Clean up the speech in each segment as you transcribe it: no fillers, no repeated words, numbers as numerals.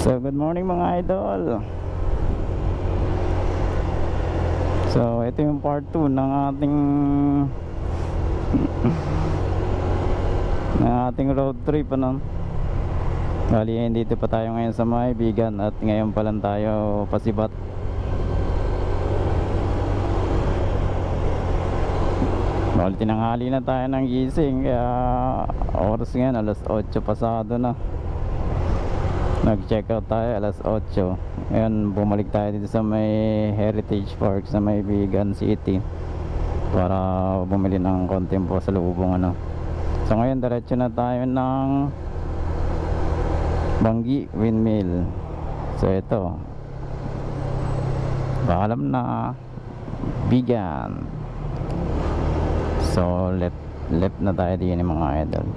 So good morning mga idol. So ito yung part 2 ng ating road trip ano. Bali dito pa tayo ngayon sa Maibigan at ngayon pa lang tayo pasibat. Bali tinanghali na tayo ng gising kaya oras ngayon alas 8 pasado na. Nag-check out tayo alas 8. Ngayon bumalik tayo dito sa may Heritage Park sa Maibigan City para bumili ng konting po sa lubong ano. So ngayon diretso na tayo ng Bangi Windmill. So ito paalam na Bigan. So left na tayo din mga idol.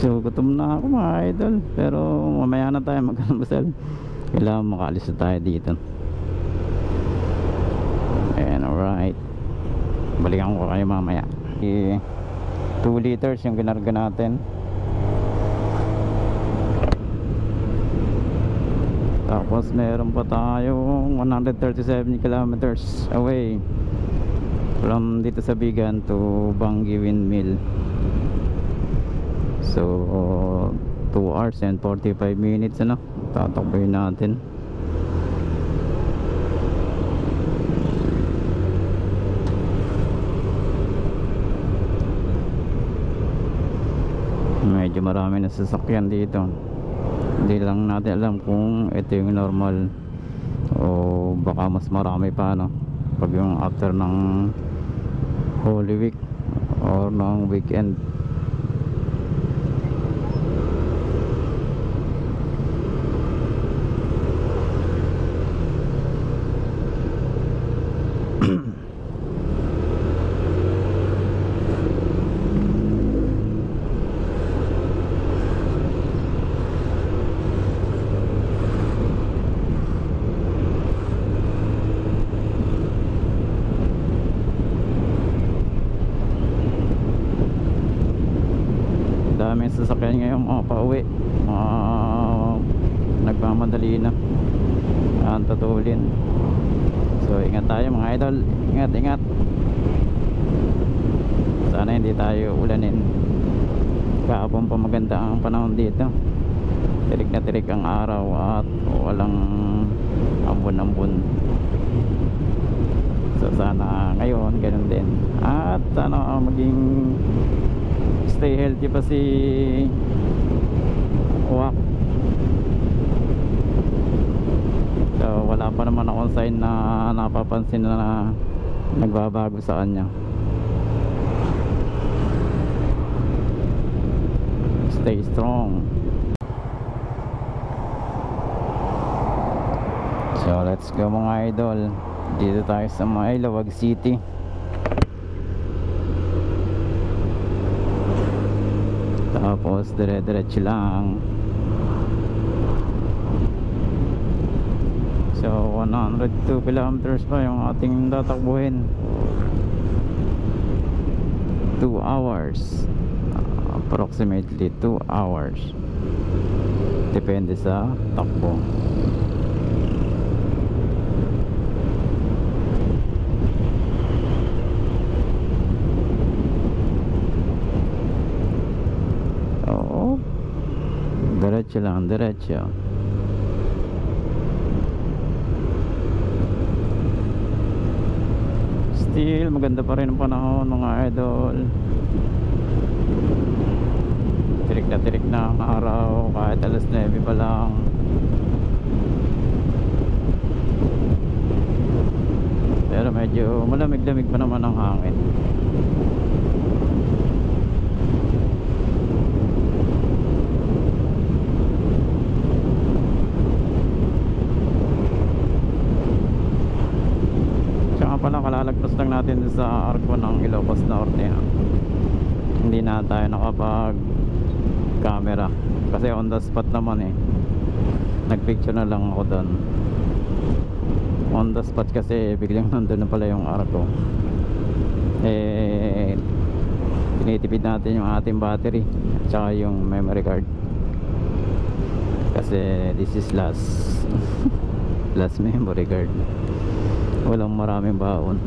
So gutom na ako mga idol, pero mamaya na tayo mag-almusal. Kailangan makaalis na tayo dito. And alright, balikan ko kayo mamaya. 2 liters yung ginarga natin. Tapos meron pa tayong 137 kilometers away from dito sa Bigan to Bangi Windmill. So 2 hours and 45 minutes ano, tatakboy natin. Medyo marami na sasakyan dito. Hindi lang natin alam kung ito yung normal o baka mas marami pa no, pag yung after ng Holy Week or ng weekend. Daming sasakyan ngayon mga pauwi, nagmamadali na ang tutulin. So ingat tayo mga idol, ingat sana hindi tayo ulanin. Kahapon pa maganda ang panahon dito, tirik na tirik ang araw at walang ambon. So sana ngayon ganun din, at sana maging stay healthy pa si Uwak. So wala pa naman akong sign na napapansin na nagbabago sa kanya. Stay strong. So let's go mga idol. Dito tayo sa Mailawag City. Tapos dire-diretso lang. So 102 kilometers pa yung ating tatakbuhin. 2 hours, approximately 2 hours, depende sa takbo. Diretso lang, diretso. Still maganda pa rin ang panahon mga idol. Tirik na ang araw kahit alas 9 pa lang. Pero medyo malamig-lamig pa naman ang hangin. Pala kalalagpas lang natin sa arko ng Ilocos Norte. Hindi na tayo nakapag camera kasi on the spot naman eh, nagpicture na lang ako doon on the spot kasi biglang nandun na pala yung arko eh, tinitipid natin yung ating battery at saka yung memory card kasi this is last last memory card, walang maraming baon.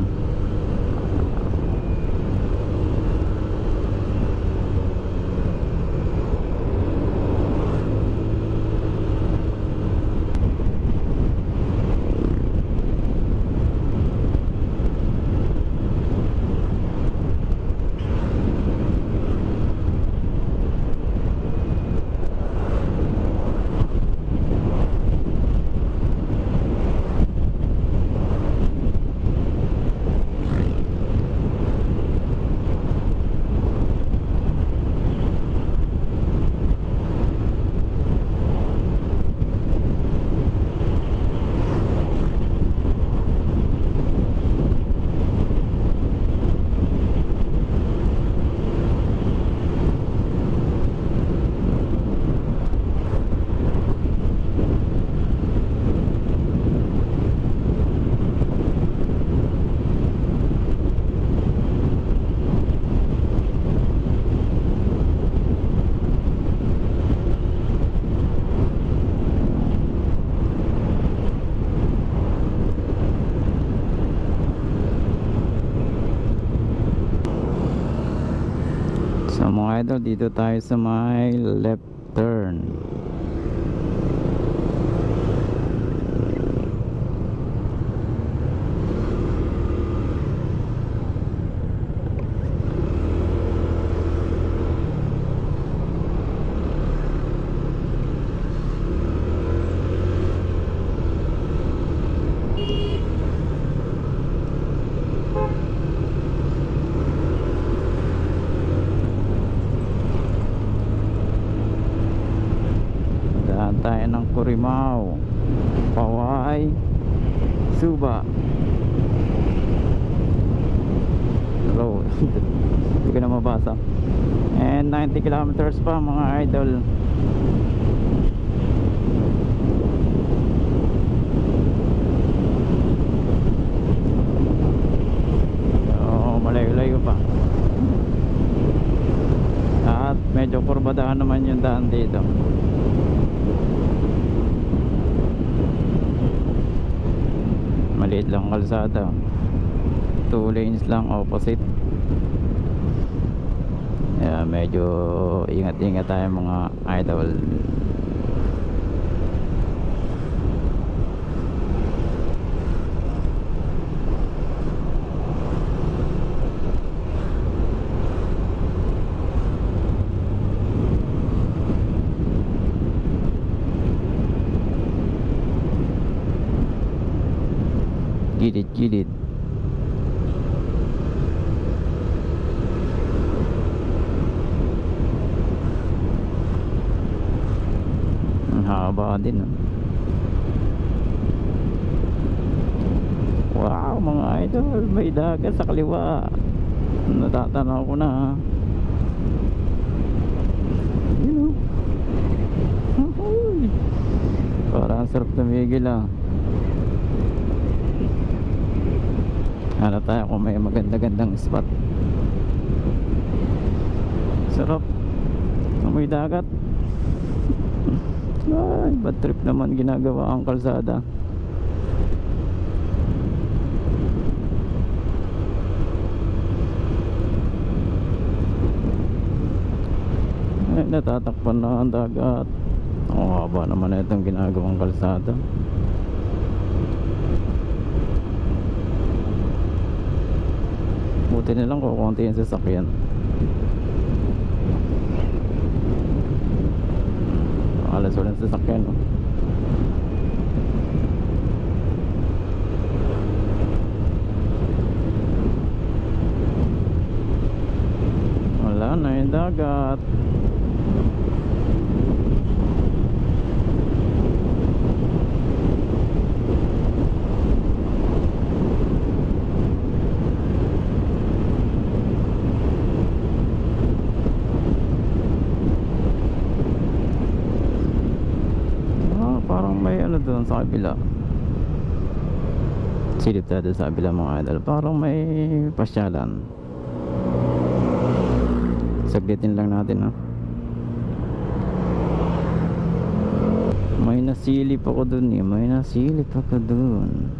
So mga idol, dito tayo sa may left turn. Tayo ng Corimao, Paway, Suba Road. Hindi ko na mabasa. And 90 kilometers pa mga idol. So malayo-layo pa. At medyo kurbadahan naman yung daan dito. Maliit lang kalsada, 2 lanes lang opposite. Medyo ingat-ingat tayo mga idol. Gilid-gilid. Ang haba din, no? Wow mga idol, may dagat sa kaliwa. Natatanaw ko na. Yun, oh. Parang sarap tumigil ah. Hanap tayo kung may maganda-gandang spot. Sarap. Amoy dagat. Ay, bad trip naman ginagawa ang kalsada. Ay, natatakpan na ang dagat. Ang haba naman na itong ginagawang kalsada. Buti na lang kung konti yung sasakyan. Alas walang sasakyan, no? Wala na yung dagat. doon sa kabila. Silip tayo doon sa kabila mga idol. Parang may pasyalan. Saglitin lang natin, no? May nasilip ako doon eh. May nasilip ako doon.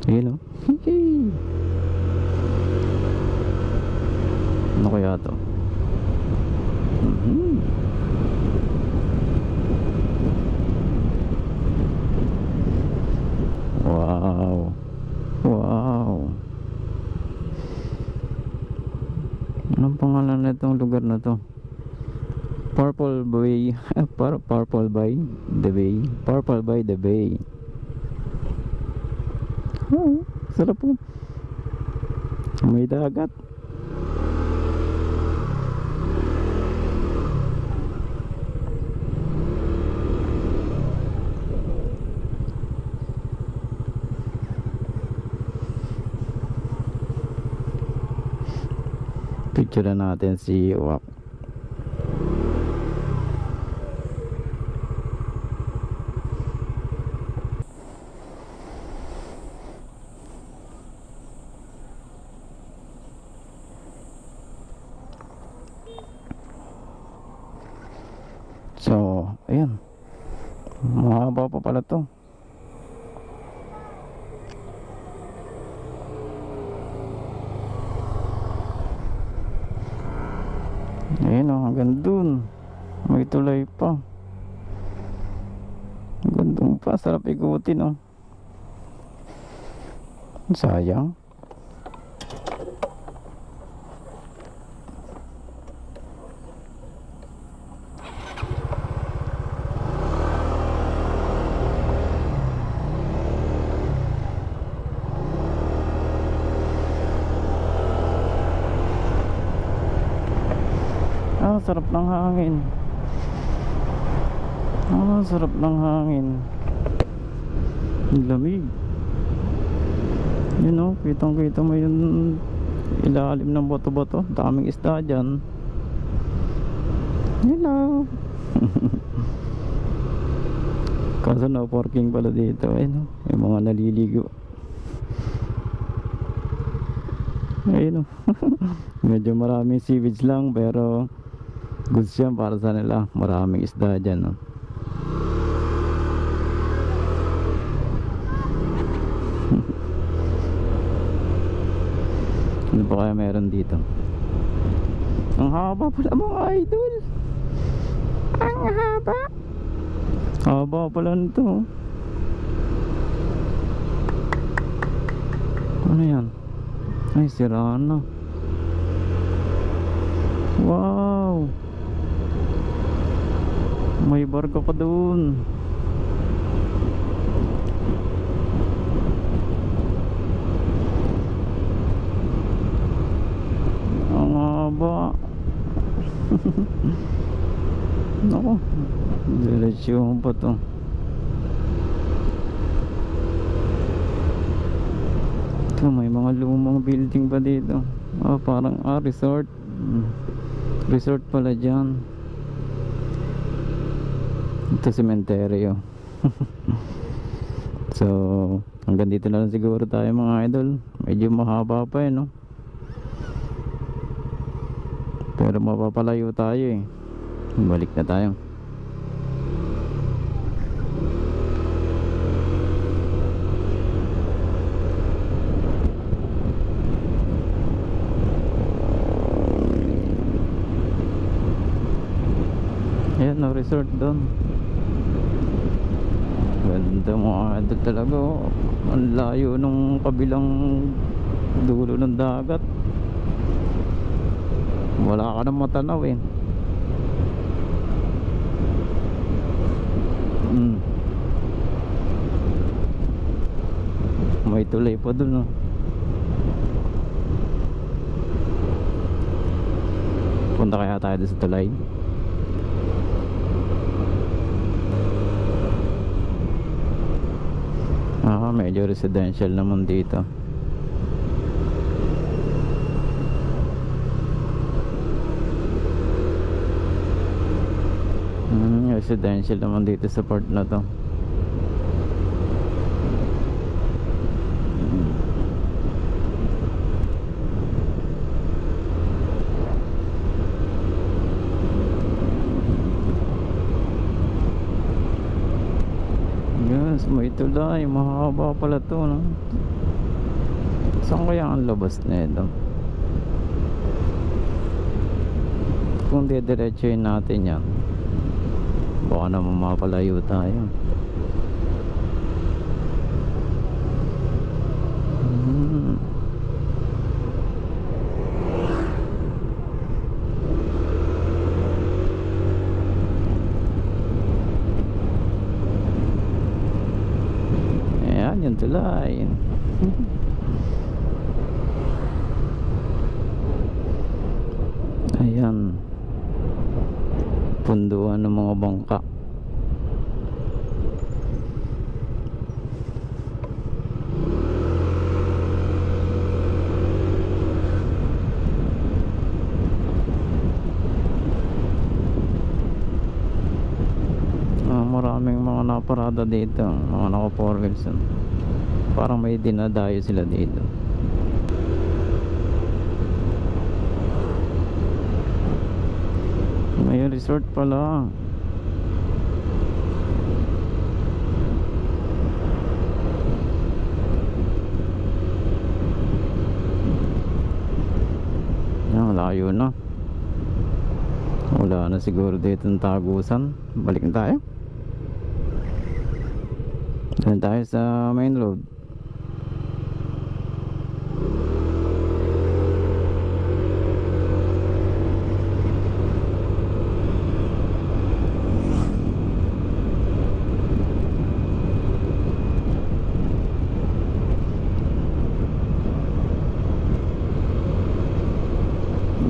Ayun, no? Ano kaya to? Wow. Wow. Anong pangalan na itong lugar na to? Purple Bay. Purple Bay the Bay. Purple Bay the Bay. Oh, sarap po. May dagat. Picture na natin si Uwak. So, ayan. Mahaba pa pala to. Ayan o, hanggang dun. May tulay pa. Hanggang dun pa, sarap ikutin o. Sayang. Sarap ng hangin. Sarap ng hangin. Ang lamig. Yun o, kitang kita mo yung ilalim ng bato-bato. Daming isda dyan. Hello. Kaso no parking pala dito. Ayun o, may mga naliligo. Ayun o. Medyo maraming seaweeds lang pero goods yan para sa nila. Maraming isda dyan, no? Ano pa kaya meron dito? Ang haba pala mga idol. Ang haba. Haba pala nito. Ano yan? Ay, sira na. Wow. May barko pa doon. Ang haba. Naku, diretsyong pa to. Ito, may mga lumang building pa dito. Parang resort. Resort pala dyan. Ito sementeryo. So hanggang dito na lang siguro tayo mga idol. Medyo mahaba pa no? Pero mapapalayo tayo balik na tayo. Ayan no, resort doon. Ganda mga idol talaga. Ang layo nung kabilang dulo ng dagat. Wala ka nang matanaw May tulay pa dun Punta kaya tayo doon sa tulay. Medyo residential naman dito. residential naman dito sa part na to. Yes, may tulay, mahaba pala to, no? Saan kaya ang labas na ito? Kung didiretsuhin natin yan, baka naman mapalayo tayo. Ayan, yung tulay. Ayan, punduan ng mga bangka. Maraming mga naparada dito, mga naka 4 wheels. Parang may dinadayo sila dito. May resort pala. Yan, layo na. Wala na siguro dito ng tagusan. Balik na tayo. Doon tayo sa main road.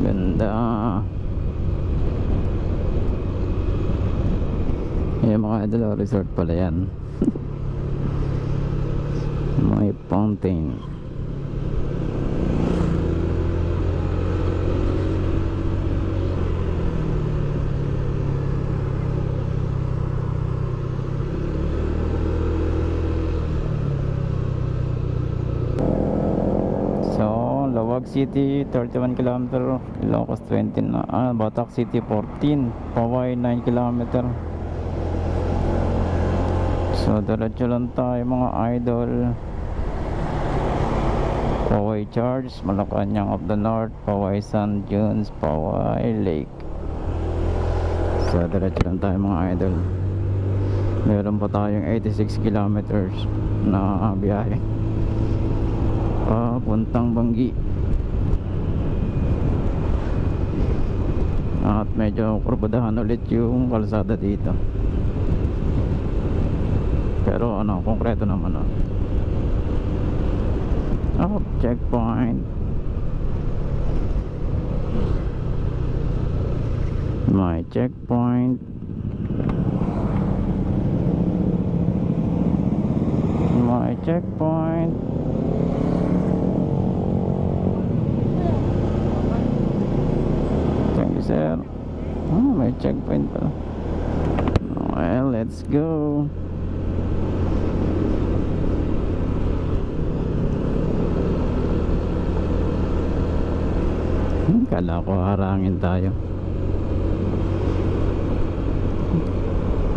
Ganda. Yung mga idol, resort pala yan. May fountain. So, Lawag City 31 km, Ilocos 20 na, Batak City 14, Paway 9 km. So diretso lang tayo mga idol. Paway Charge, Malacanang of the North, Paway Sand Dunes, Paway Lake. So diretso lang tayo mga idol. Meron pa tayong 86 kilometers na biyahe papuntang Banggi. At medyo kurbadahan ulit yung kalsada dito. Pero ano, konkreto naman, checkpoint. My checkpoint. My checkpoint. Thank you, sir. May checkpoint pala. Well, let's go. Kala ko harangin tayo.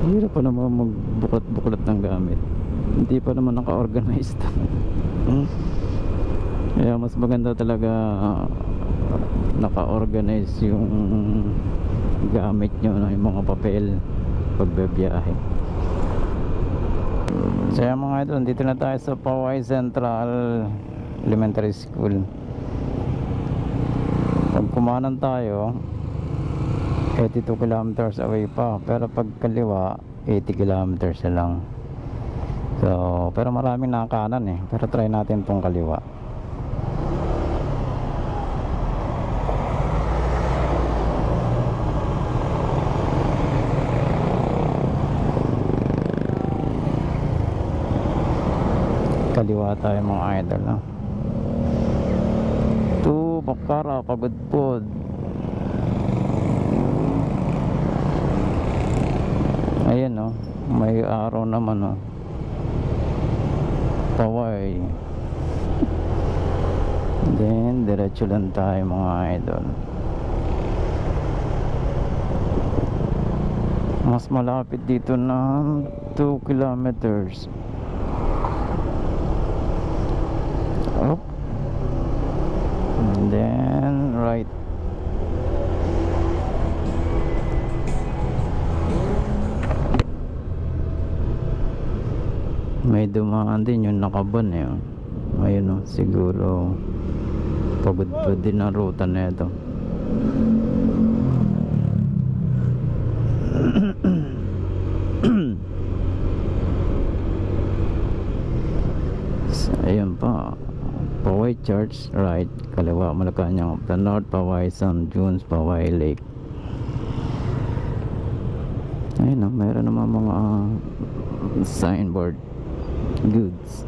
Hirap pa naman magbuklot-buklot ng gamit. Hindi pa naman naka-organized. Kaya mas maganda talaga naka-organize yung gamit nyo, yung mga papel pagbabiyahe. So yan mga idol, dito na tayo sa Paway Central Elementary School. Pag kumanan tayo 82 kilometers away pa, pero pag kaliwa 80 kilometers na lang. So pero maraming nakakanan pero try natin tong kaliwa. Kaliwa tayo mga idol, Bakara, Pagudpod. may araw naman, oh. Paway. Then diretso lang tayo mga idol. Mas malapit dito na 2 kilometers. Up. And then right. May dumaan din yung nakaban eh. Ayun, oh, siguro pagod pa din ang ruta na ito. So, ayun pa, Poway Church right, kaliwa Malacanang the North, Poway San Junes, Poway Lake. Ayun, oh, mayroon naman mga signboard goods.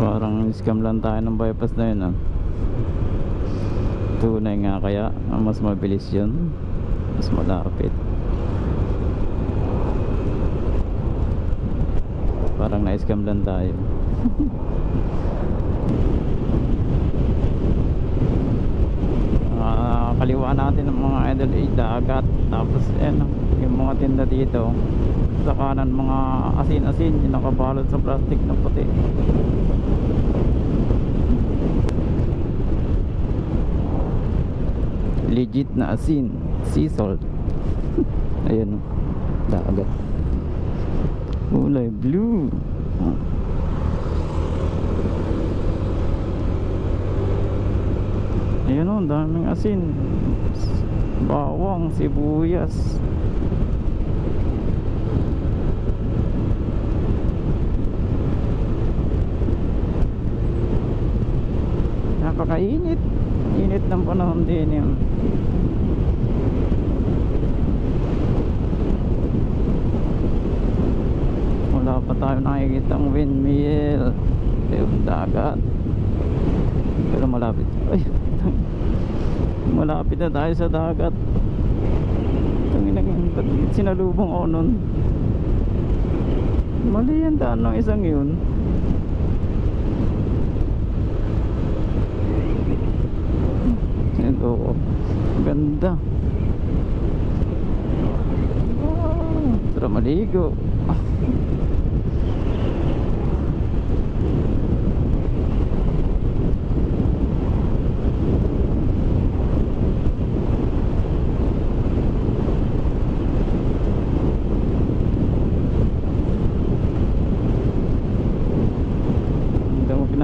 Parang scam lang tayo ng bypass na yun, ah. Tunay nga kaya mas mabilis yun, mas malapit. Parang na-scam lang tayo. Kaliwa natin ng mga idol ay dagat. Tapos yung mga tinda dito sa kanan, mga asin-asin yung nakabalot sa plastic na puti. Legit na asin, sea salt. Ayan, dagat, kulay blue. Ayan o, daming asin, bawang, sibuyas. Napakainit, init ng panahon din yun. Wala pa tayo nakikita ang windmill, yung dagat, pero malapit. Ay, malapit na tayo sa dagat. Sinalubong ako nun. Mali yan, daan ng isang yun. Ito, ganda. Wow, sarap maligo.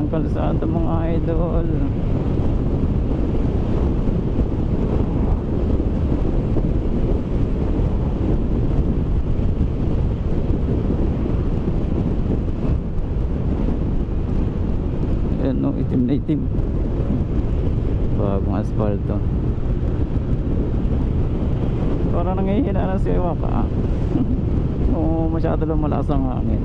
Kalsada mga idol. Ayan o, itim na itim. Bagong asfalto. Parang nangihina na siya ka. Oo, masyado lang malakas ang hangin.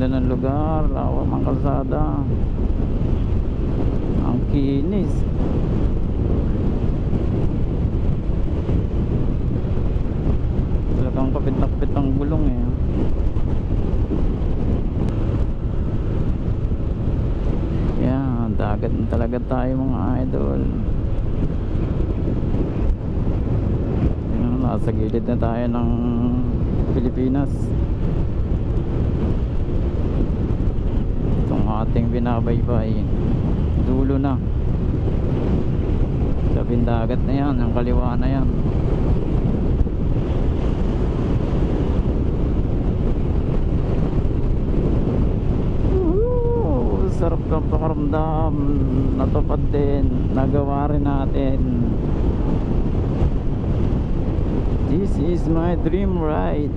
Ng lugar, lawak ang kalsada, ang kinis. Talagang kapit na kapit ang gulong eh. Yan, dagat na talaga tayo mga idol. Yan, nasa gilid na tayo ng Pilipinas. Ating binabaybay, dulo na, sabing dagat na yan, ang kaliwa na yan. Sarap ng pakaramdam, natupad din, nagawa rin natin. This is my dream ride.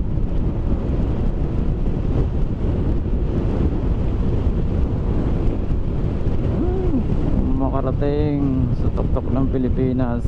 Makarating sa tuktok ng Pilipinas.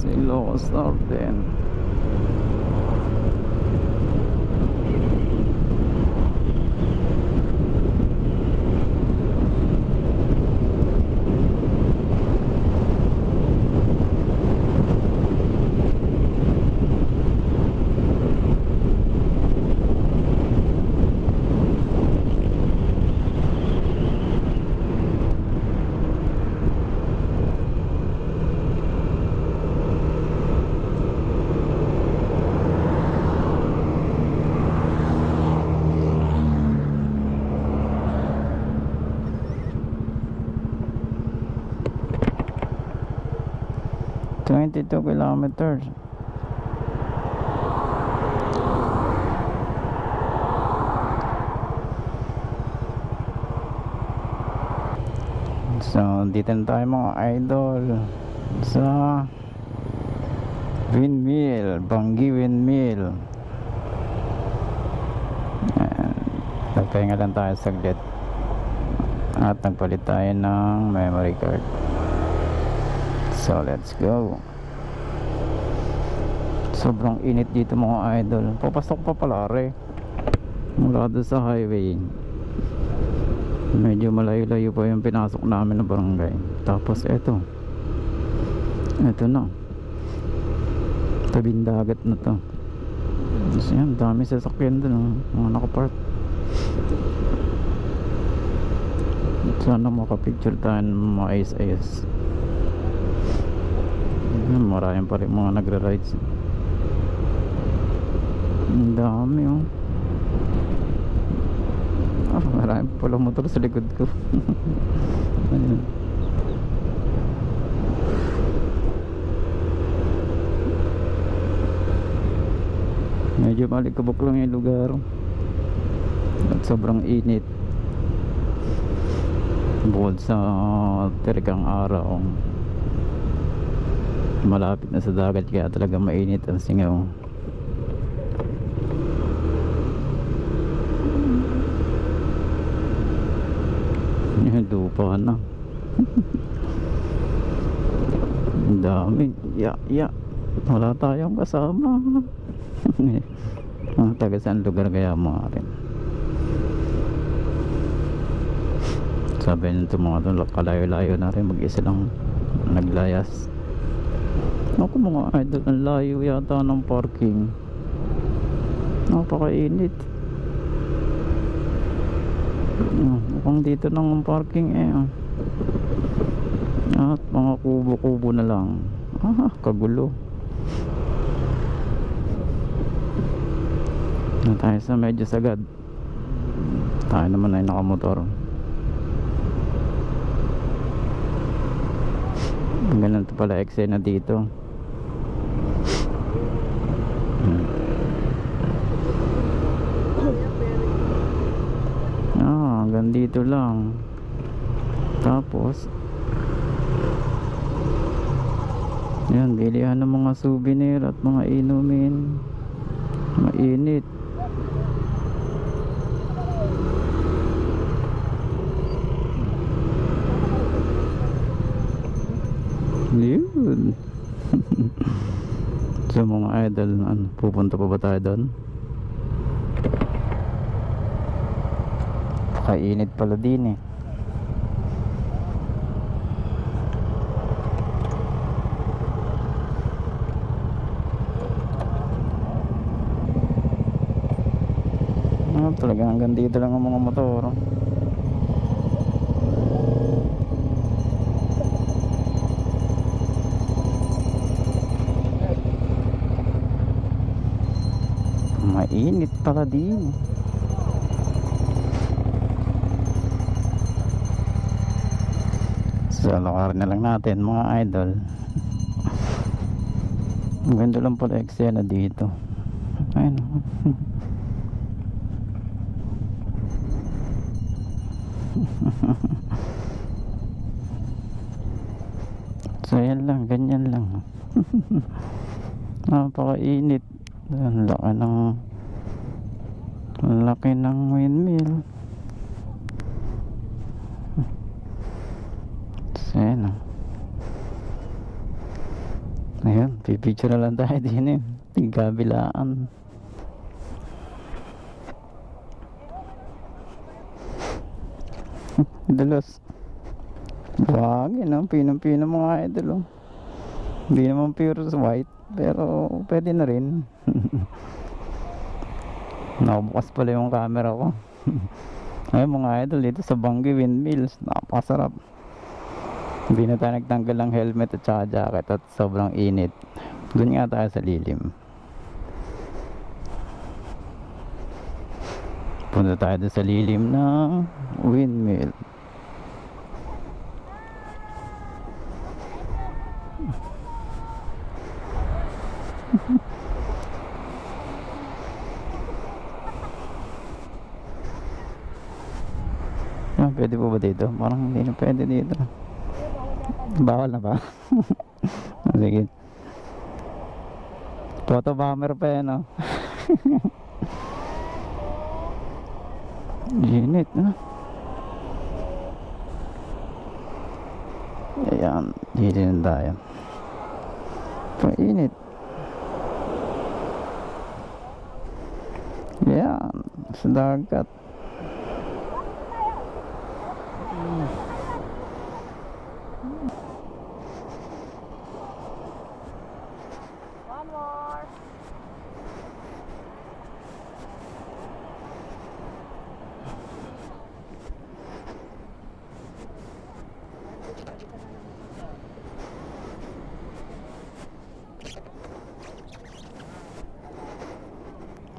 Ilocos Norte. Two kilometers. So dito na tayo mga idol sa windmill, Bangi Windmill. Nagpahinga lang tayo saglit at nagpalit tayo ng memory card. So let's go. Sobrang init dito mga idol. Papasok pa pala mula doon sa highway. Medyo malayo-layo pa yung pinasok namin na barangay. Tapos eto na, tabing dagat na to. So yan, dami sasakyan doon, mga nakapark. Sana makapicture tayo ng mga ayos-ayos. Maraming pa rin mga nagra-rides. Ang dami maraming pala motor sa likod ko. Ayun. Medyo malikabok lang yung lugar at sobrang init bukod sa terikang araw. Malapit na sa dagat kaya talaga mainit ang singaw. Yung lupa na. Ang dami. Wala tayong kasama. Taga saan lugar kaya mga rin? Sabi nito mga doon, kalayo-layo na rin, mag-isa lang naglayas. Ako mga idol, ang layo yata ng parking. Napakainit. Mukhang dito ng parking at mga kubo-kubo na lang. Kagulo. Na tayo sa medyo sagad. Tayo naman ay nakamotor. Ganun to pala eksena dito. Hanggang dito lang. Tapos yan, bilihan ng mga souvenir at mga inumin. Mainit. Yun. So mga idol, pupunta pa ba tayo doon? Kainit pala din talaga hanggang dito lang ang mga motor. Mainit pala din. So lakarin na lang natin mga idol. Ang ganda lang pala eksena dito. Ayun. So yan lang, ganyan lang. Napakainit. Ang laki ng windmill. So yan. Pipicture na lang tayo din eh. Tingkabilaan. Dalos. Wag yun oh. Pinong-pino mga idol oh. Hindi naman pure white. Pero pwede na rin. Nakabukas pala yung camera ko. Ayun mga idol, dito sa Bangi Windmills, napakasarap. Hindi na tayo nagtanggal ng helmet at saka jacket at sobrang init. Doon nga tayo sa lilim. Punta tayo doon sa lilim ng windmill. Pwede po ba dito? Parang hindi na pwede dito. Bawal na ba? Sige. Photo bomber pa yan oh. Init na. Ayan, dito na tayo. Painit. Ayan, sa dagat. One more.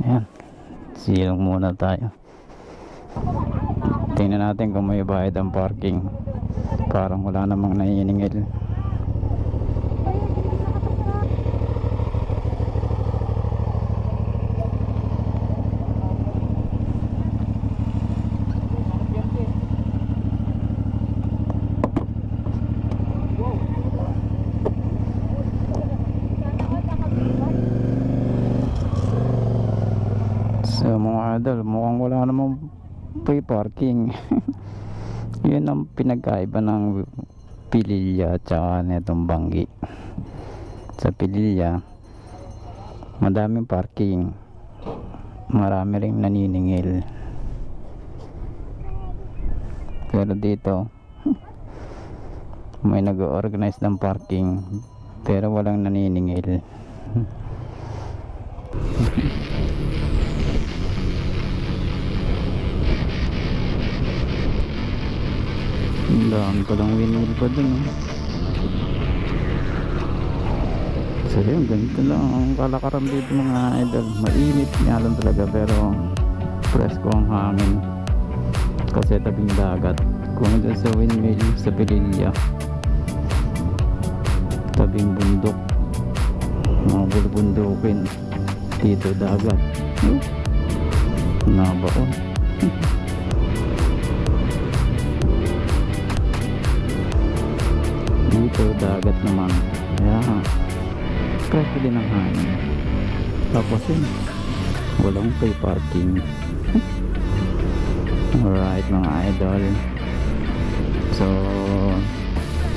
Ayan, silong muna tayo. Tingnan natin kung may bayad ang parking. Parang wala namang naiiningil. So mga idol, mukhang wala namang free parking. Yun ang pinagkaiba ng Pililya at saka netong Bangi. Sa Pililya madaming parking, marami ring naniningil. Pero dito may nag-organize ng parking pero walang naniningil. Ang dami palang windmill pa dun oh. So yun, ganito lang ang kalakaran dito mga idol. Mainit nga lang talaga pero presko ang hangin kasi tabing dagat. Kung doon sa windmill sa Pililya, tabing bundok, mga bulubundukin. Dito dagat nabaon. Dito dagat naman. Ayan, presko din ang hangin. Tapos yun, walang free parking. Alright mga idol, so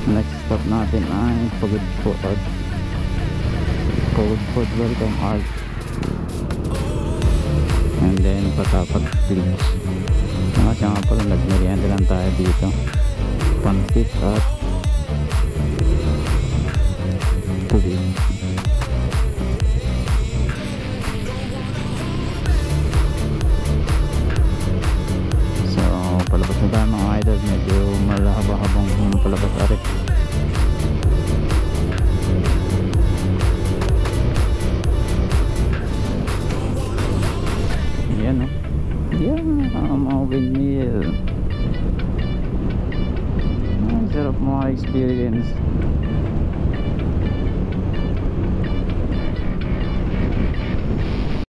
next stop natin ay Pagod Food Welcome Art, and then Patapag Beach. Siya nga pala, nagmerienda lang tayo dito, pansit at tubig. So palabas na tayo mga idol, medyo malahaba-habang palabas arit. Yan oh. Yan mga windmill. Ang sarap mga experience.